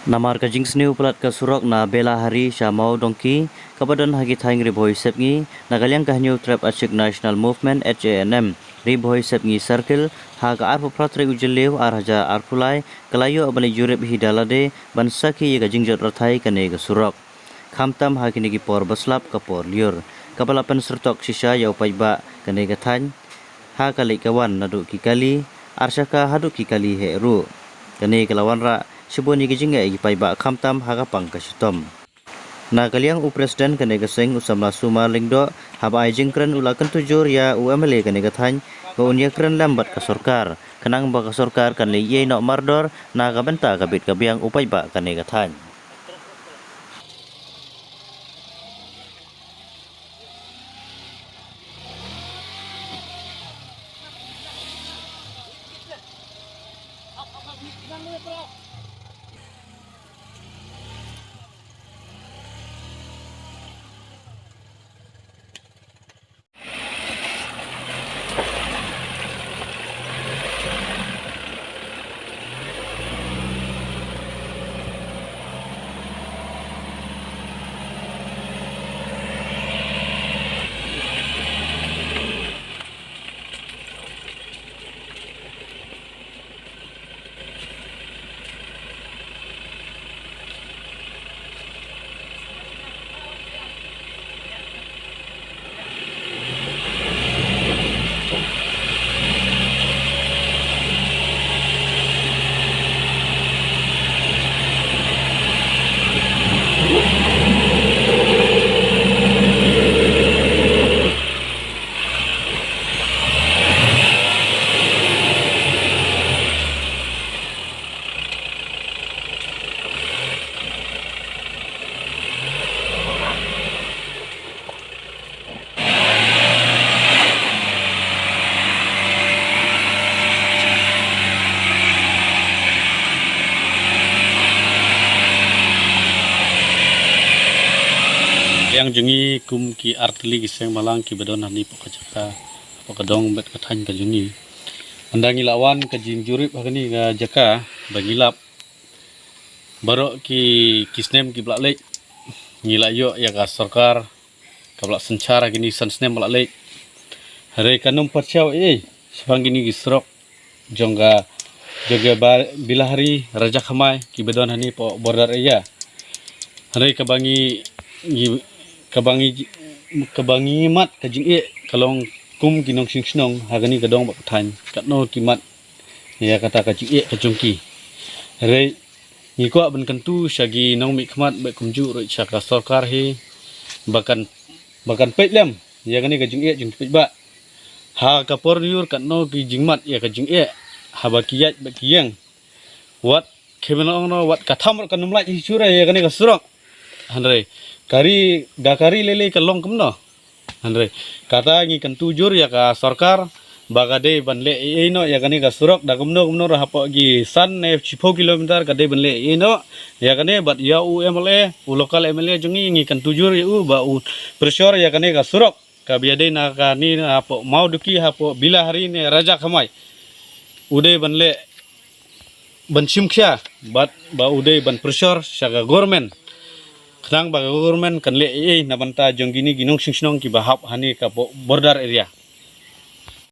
Namar ka jingsniu pelat ka surok na bela hari syamau dongki kabadan hagi thaing ri boy sepngi nagalyang kahniu trap achik national movement HANM ri boy sepngi circle haga arpu pratre ujeliu arhaja arpulai kalayu abani jurep hidalade bansaki ga jingjot rathai kane ga surok khamtam hagi nigi por baslap ka por liur kabalapan sertok sisa yau paiba kane ga thany ha kali kawan nadu kikali arsaka hadu kikali he ru kane kalawan ra Sibuni kijinga igi paiba khamtam haga pangkasitom. Na kaliang presiden kane gaseng usamla suma lingdo haba jingkren ulakan tujur ya UMLA kane gathany ba unya kren lambat ka sorkar kanang ba ka sorkar kan le ye no mardor na gabenta kabit kabiang upaiba kane gathany. Yang jengi kum ki artli giseng malang ki bedon hani pokajaka pokadong bet kathany ka jengi andangi lawan ka jingjurip hakani ga jaka bagilap baro ki kisnem ki blalek ngilayo ya ka sarkar ka blak sencara gini sansnem blalek hare kanum parchau sebang gini gisrok jongga jaga bilahari raja khamai ki bedon hani po border area hare kabangi kabangi mat kajing kalong kum kinong singsnong hagani kadong bak than katno kimat ya kata kajing kajungki re ngiko ban kantu syagi nong mi khmat be kumju ro chaka sarkar he bakan petlem ya gani kajing jing ba ha kapor yur katno ki jingmat ya kajing habakiyat bakiyang wat kebenong no wat katham kanum lai chure ya gani kasurok hanre kari dakari lele kalong kemno andre kata ngi kan tujur ya ka sarkar bagade banle ino ya kani ka surok da kemno rahapo gi san ne 10 kilometer kade banle ino ya kani bat ya UMLA lokal MLA jungi ngi kan tujur ya ba pressure ya kani ka surok ka biade na kani hapo mau duki hapo bila hari ne raja khamai ude banle ban simkhya bat ba ude ban pressure saga government Kenang baga government kan le nabanta jonggini ginong singsnong ki bahap hani ka border area